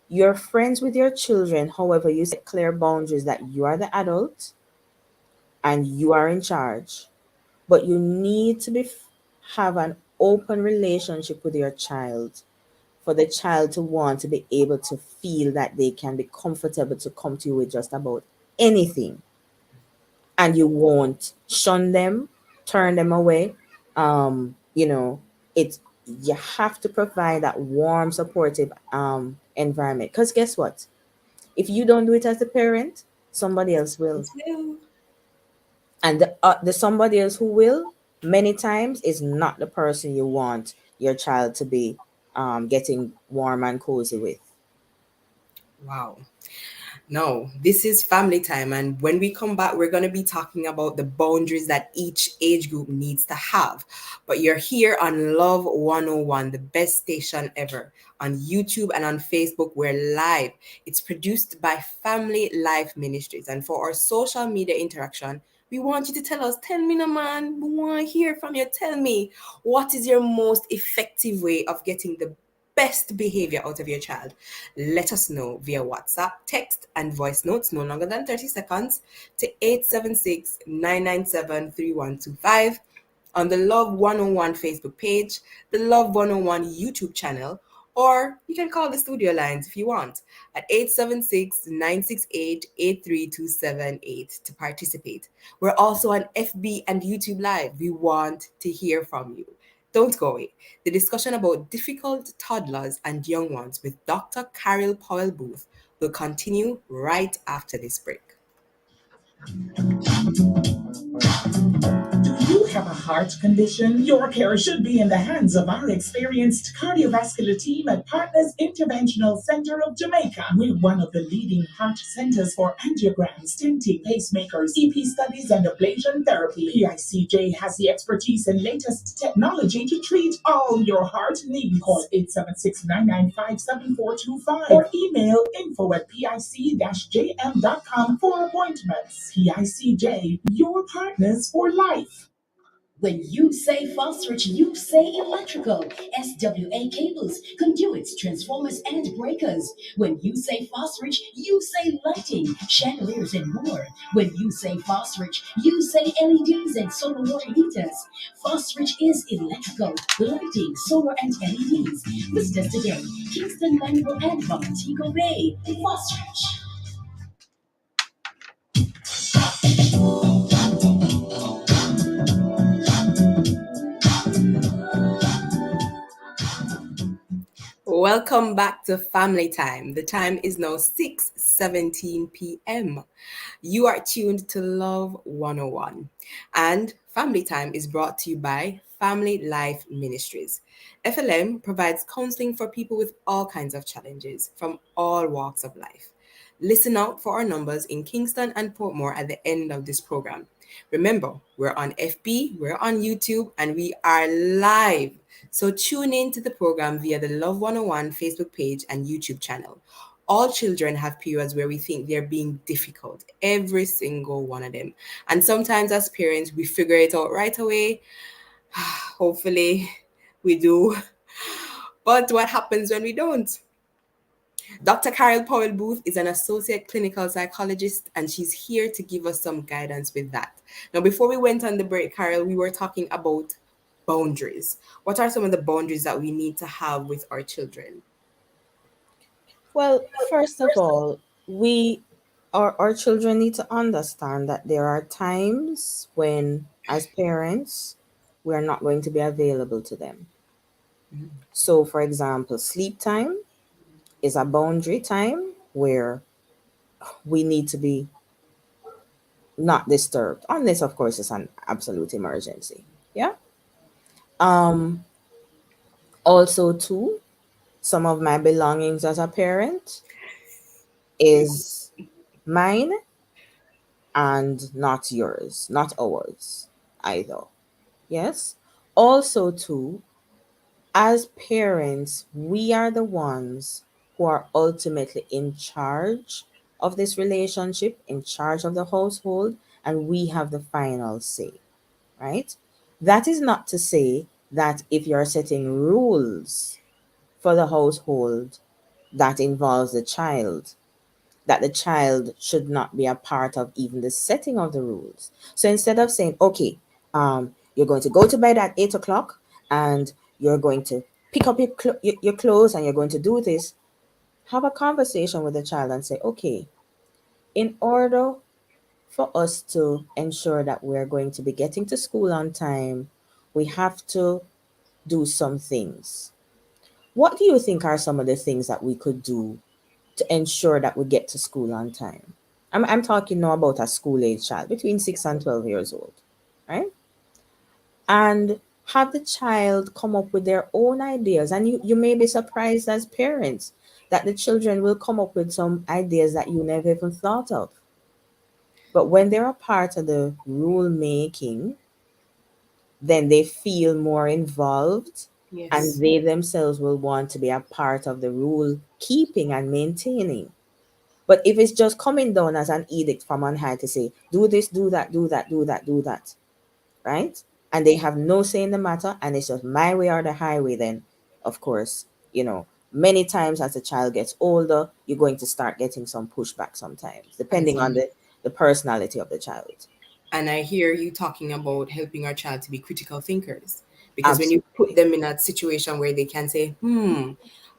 E: You're friends with your children, however, you set clear boundaries that you are the adult and you are in charge. But you need to have an open relationship with your child for the child to want to be able to feel that they can be comfortable to come to you with just about anything, and you won't shun them, turn them away. You know, it's you have to provide that warm, supportive environment. Because guess what? If you don't do it as a parent, somebody else will,
A: As well.
E: and the somebody else who will many times is not the person you want your child to be getting warm and cozy with.
A: Wow. No, this is family time. And when we come back, we're going to be talking about the boundaries that each age group needs to have. But you're here on Love 101, the best station ever. On YouTube and on Facebook, we're live. It's produced by Family Life Ministries. And for our social media interaction, we want you to tell us, tell me, no man, we want to hear from you. Tell me, what is your most effective way of getting the best behavior out of your child? Let us know via WhatsApp, text, and voice notes, no longer than 30 seconds, to 876-997-3125, on the Love 101 Facebook page, the Love 101 YouTube channel, Or you can call the studio lines if you want at 876-968-83278 to participate. We're also on FB and YouTube Live. We want to hear from you. Don't go away. The discussion about difficult toddlers and young ones with Dr. Carol Powell Booth will continue right after this break.
C: Do you have a heart condition? Your care should be in the hands of our experienced cardiovascular team at Partners Interventional Center of Jamaica. We're one of the leading heart centers for angiograms, stenting, pacemakers, EP studies, and ablation therapy. PICJ has the expertise and latest technology to treat all your heart needs. Call 876-995-7425 or email info@pic-jm.com for appointments. PICJ, your partners for life. When you say phosphorus, you say electrical. SWA cables, conduits, transformers, and breakers. When you say phosphorus, you say lighting, chandeliers, and more. When you say phosphorus, you say LEDs and solar water heaters. Phosphorus is electrical, lighting, solar, and LEDs. Visit us today, Kingston, Manville, and Montego Bay. Phosphorus.
A: Welcome back to Family Time. The time is now 6:17 p.m. You are tuned to Love 101. And Family Time is brought to you by Family Life Ministries. FLM provides counseling for people with all kinds of challenges from all walks of life. Listen out for our numbers in Kingston and Portmore at the end of this program. Remember, we're on FB, we're on YouTube, and we are live. So tune in to the program via the Love 101 Facebook page and YouTube channel. All children have periods where we think they're being difficult, every single one of them. And sometimes as parents, we figure it out right away. Hopefully, we do. But what happens when we don't? Dr. Carol Powell Booth is an associate clinical psychologist, and she's here to give us some guidance with that. Now, before we went on the break, Carol, we were talking about boundaries. What are some of the boundaries that we need to have with our children?
E: Well, first of all, our children need to understand that there are times when, as parents, we are not going to be available to them. So, for example, sleep time is a boundary time where we need to be not disturbed, unless, of course, it's an absolute emergency. Yeah. Um. Also, too, some of my belongings as a parent is mine and not yours, not ours either. Yes. Also, too, as parents, we are the ones who are ultimately in charge of this relationship, in charge of the household, and we have the final say, right? That is not to say that if you're setting rules for the household that involves the child, that the child should not be a part of even the setting of the rules. So instead of saying, okay, you're going to go to bed at 8 o'clock and you're going to pick up your clothes and you're going to do this, have a conversation with the child and say, okay, in order for us to ensure that we're going to be getting to school on time, we have to do some things. What do you think are some of the things that we could do to ensure that we get to school on time? I'm talking now about a school age child between 6 and 12 years old, right? And have the child come up with their own ideas. And you may be surprised as parents that the children will come up with some ideas that you never even thought of. But when they're a part of the rule making, then they feel more involved and
A: Yes.
E: they themselves will want to be a part of the rule keeping and maintaining. But if it's just coming down as an edict from on high to say, do this, do that, do that, do that, do that, right? And they have no say in the matter, and it's just my way or the highway, then, of course, many times as the child gets older, you're going to start getting some pushback sometimes, depending on the personality of the child.
A: And I hear you talking about helping our child to be critical thinkers. Because when you put
E: Absolutely.
A: them in a situation where they can say,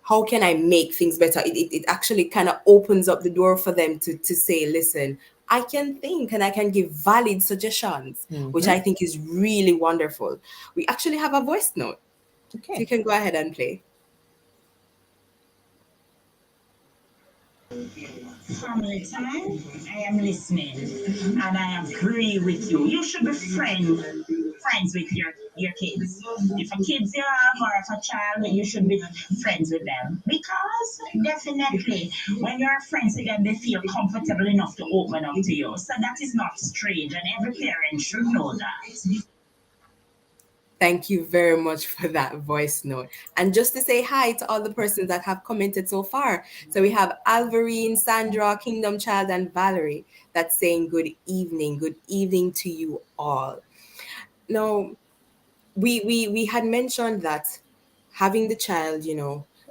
A: how can I make things better? It actually kind of opens up the door for them to say, listen, I can think and I can give valid suggestions, which
E: Mm-hmm.
A: I think is really wonderful. We actually have a voice note. If you
E: Okay.
A: can go ahead and play.
C: Family time, I am listening and I agree with you. You should be friends with your kids. If a kids you have or if a child, you should be friends with them. Because definitely when you're friends with them, they feel comfortable enough to open up to you. So that is not strange and every parent should know that.
A: Thank you very much for that voice note. And just to say hi to all the persons that have commented so far. So we have Alvarine, Sandra, Kingdom Child, and Valerie that's saying good evening. Good evening to you all. Now, we had mentioned that having the child,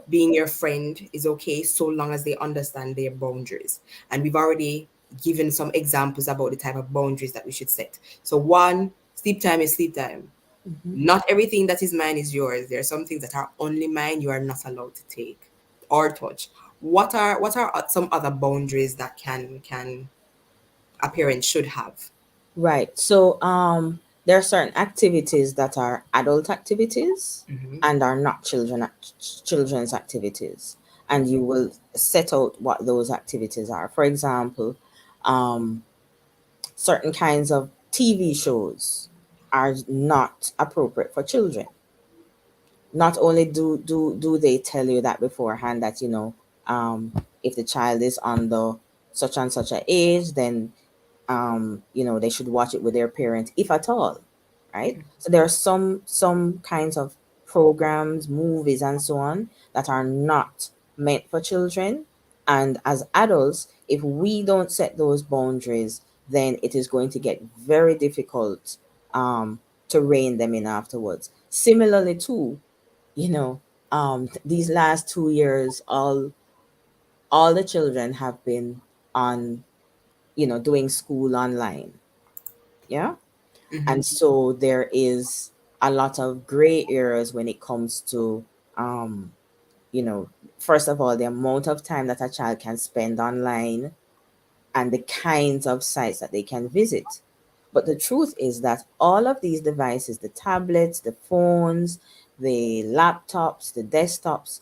A: being your friend is okay so long as they understand their boundaries. And we've already given some examples about the type of boundaries that we should set. So one, sleep time is sleep time.
E: Mm-hmm.
A: Not everything that is mine is yours. There are some things that are only mine. You are not allowed to take or touch. What are some other boundaries that can a parent should have?
E: Right. So there are certain activities that are adult activities
A: Hmm.
E: and are not children's activities. And you will set out what those activities are. For example, um, certain kinds of TV shows are not appropriate for children. Not only do they tell you that beforehand that if the child is under such and such a age, then they should watch it with their parent, if at all, right? So there are some kinds of programs, movies, and so on that are not meant for children. And as adults, if we don't set those boundaries, then it is going to get very difficult um, to rein them in afterwards. Similarly, too, these last 2 years, all the children have been on, doing school online. Yeah.
A: Hmm.
E: And so there is a lot of gray areas when it comes to, um, you know, first of all, the amount of time that a child can spend online and the kinds of sites that they can visit. But the truth is that all of these devices, the tablets, the phones, the laptops, the desktops,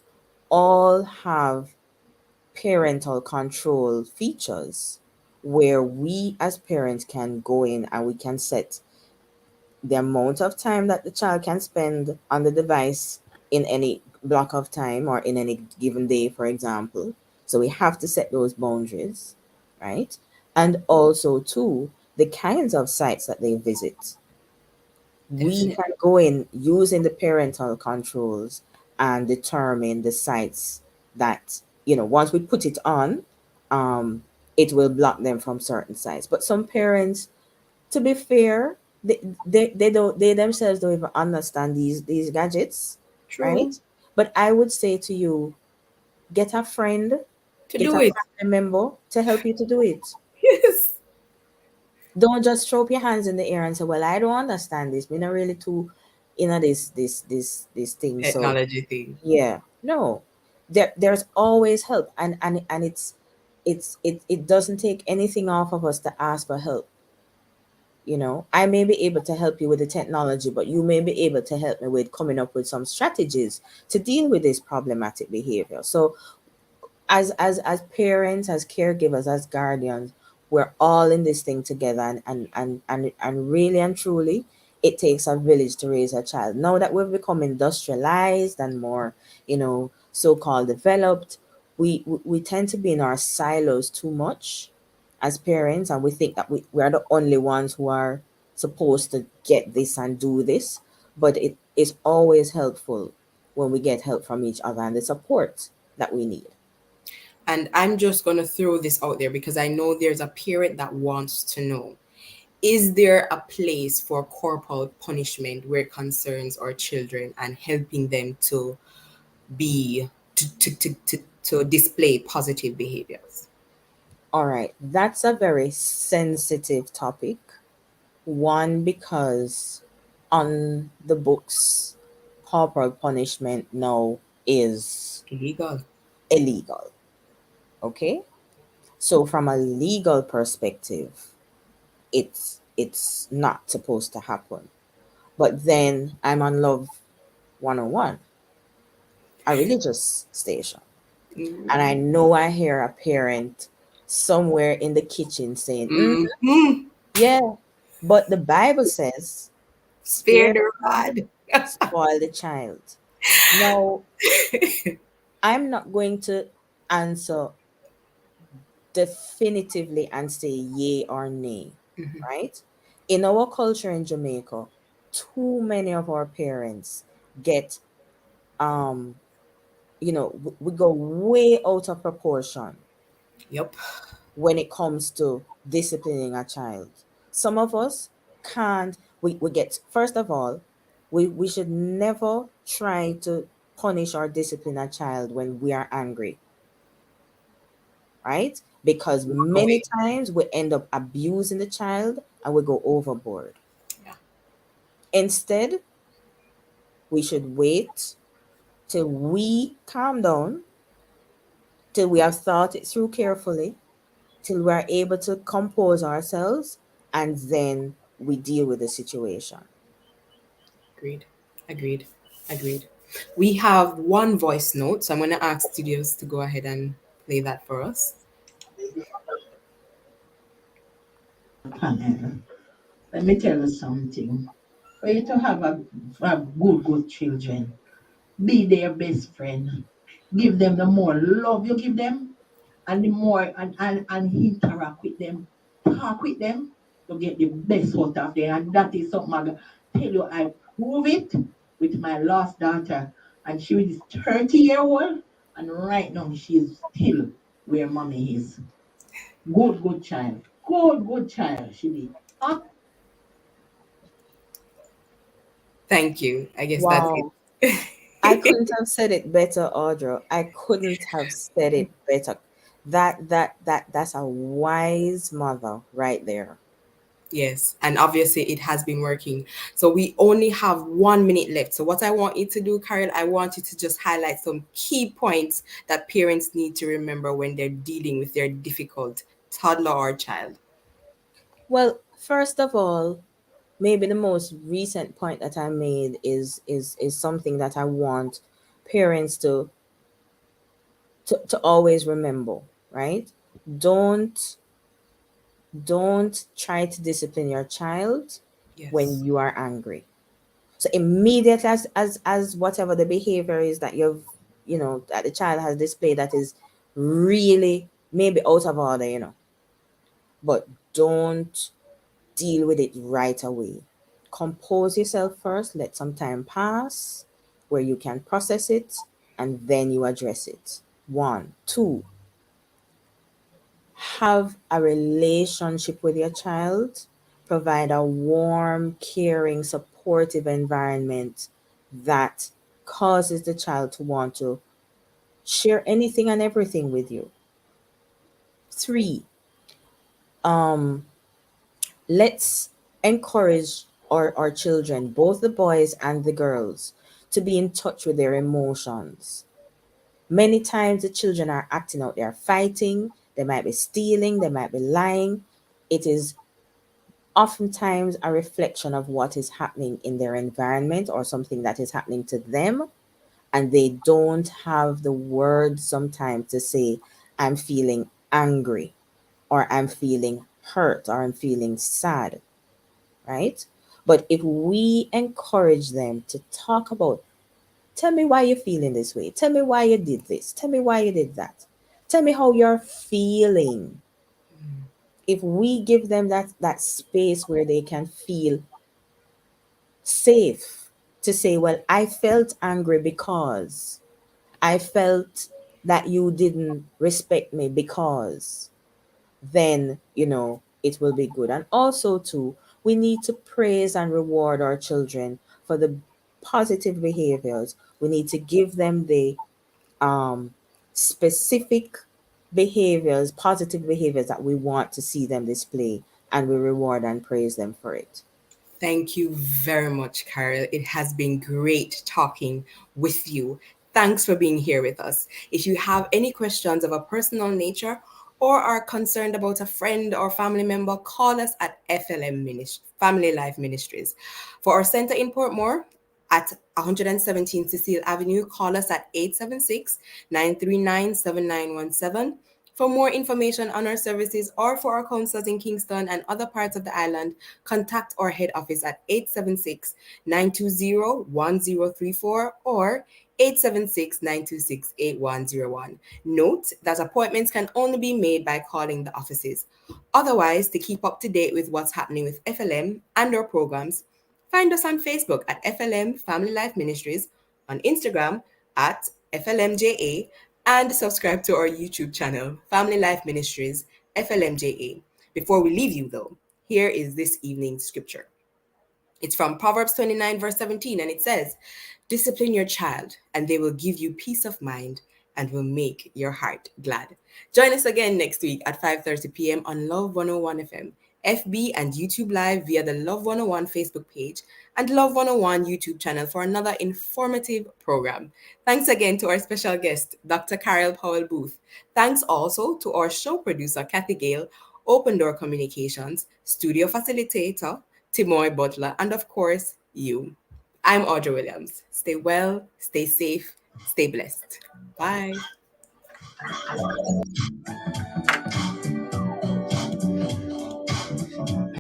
E: all have parental control features where we as parents can go in and we can set the amount of time that the child can spend on the device in any block of time or in any given day, for example. So we have to set those boundaries, right? And also, too, the kinds of sites that they visit. We
A: Definitely.
E: can go in using the parental controls and determine the sites that, once we put it on, um, it will block them from certain sites. But some parents, to be fair, they themselves don't even understand these gadgets,
A: True.
E: right? But I would say to you, get a friend,
A: To
E: get
A: do
E: a
A: it.
E: family member to help you to do it.
A: Yes.
E: Don't just throw up your hands in the air and say, well, I don't understand this. We're not really too, this thing. So
A: Technology thing.
E: yeah, no. There's always help, and it doesn't take anything off of us to ask for help. I may be able to help you with the technology, but you may be able to help me with coming up with some strategies to deal with this problematic behavior. So as parents, as caregivers, as guardians, we're all in this thing together, and really and truly, it takes a village to raise a child. Now that we've become industrialized and more, so-called developed, we tend to be in our silos too much as parents, and we think that we are the only ones who are supposed to get this and do this. But it is always helpful when we get help from each other and the support that we need.
A: And I'm just going to throw this out there because I know there's a parent that wants to know, is there a place for corporal punishment where it concerns our children and helping them to be to display positive behaviors?
E: All right, that's a very sensitive topic. One, because on the books, corporal punishment, no. is
A: Illegal.
E: illegal. Okay? So from a legal perspective, it's not supposed to happen. But then I'm on Love 101, a religious station. And I know I hear a parent somewhere in the kitchen saying,
A: Mm-hmm.
E: yeah, but the Bible says,
A: Spare
E: spare
A: the
E: the rod,
A: rod.
E: spoil the child. Now, I'm not going to answer definitively and say yay or nay,
A: Mhm.
E: right? In our culture in Jamaica, too many of our parents get, um, we go way out of proportion
A: Yep.
E: when it comes to disciplining a child. Some of us can't, we get, first of all, we should never try to punish or discipline a child when we are angry, right? Because
A: Walk
E: many
A: away.
E: times we end up abusing the child and we go overboard.
A: Yeah.
E: Instead, we should wait till we calm down, till we have thought it through carefully, till we are able to compose ourselves, and then we deal with the situation.
A: Agreed. Agreed. Agreed. We have one voice note, so I'm going to ask studios to go ahead and play that for us.
B: Panel. Let me tell you something. For you to have good children, be their best friend. Give them the more love you give them, and the more and interact with them, talk with them to get the best out of them. And that is something I tell you, I prove it with my last daughter. And she is 30-year-old, and right now she is still where mommy is. Good child. Good child. She be. Ah,
A: Thank you. I guess that's
E: Wow. I
A: it.
E: couldn't have said it better, Audra. I couldn't have said it better. That's a wise mother right there.
A: Yes, and obviously it has been working. So we only have 1 minute left. So what I want you to do, Carol, I want you to just highlight some key points that parents need to remember when they're dealing with their difficult toddler or child.
E: Well, first of all, maybe the most recent point that I made is something that I want parents to always remember, right? Don't don't try to discipline your child when
A: Yes.
E: you are angry. So immediately as whatever the behavior is that that the child has displayed that is really maybe out of order, but don't deal with it right away. Compose yourself first, let some time pass where you can process it, and then you address it. One. Two, have a relationship with your child, provide a warm, caring, supportive environment that causes the child to want to share anything and everything with you. Three, um, let's encourage our children, both the boys and the girls, to be in touch with their emotions. Many times the children are acting out, they're fighting, they might be stealing, they might be lying. It is oftentimes a reflection of what is happening in their environment or something that is happening to them, and they don't have the words sometimes to say, I'm feeling angry, or I'm feeling hurt, or I'm feeling sad, right? But if we encourage them to talk about, tell me why you're feeling this way, tell me why you did this, tell me why you did that, tell me how you're feeling. If we give them that space where they can feel safe to say, well, I felt angry because I felt that you didn't respect me because, then, it will be good. And also, too, we need to praise and reward our children for the positive behaviors. We need to give them the um, specific behaviors, positive behaviors that we want to see them display, and we reward and praise them for it.
A: Thank you very much, Carol. It has been great talking with you. Thanks for being here with us. If you have any questions of a personal nature or are concerned about a friend or family member, call us at Family Life Ministries. For our center in Portmore, at 117 Cecile Avenue, call us at 876-939-7917. For more information on our services or for our councils in Kingston and other parts of the island, contact our head office at 876-920-1034 or 876-926-8101. Note that appointments can only be made by calling the offices. Otherwise, to keep up to date with what's happening with FLM and our programs, find us on Facebook at FLM Family Life Ministries, on Instagram at FLMJA, and subscribe to our YouTube channel, Family Life Ministries, FLMJA. Before we leave you, though, here is this evening's scripture. It's from Proverbs 29, verse 17, and it says, "Discipline your child, and they will give you peace of mind and will make your heart glad." Join us again next week at 5:30 p.m. on Love 101 FM, FB and YouTube Live via the Love 101 Facebook page and Love 101 YouTube channel for another informative program. Thanks again to our special guest, Dr. Carol Powell Booth. Thanks also to our show producer, Kathy Gale, Open Door Communications, studio facilitator, Timoy Butler, and of course, you. I'm Audrey Williams. Stay well, stay safe, stay blessed. Bye.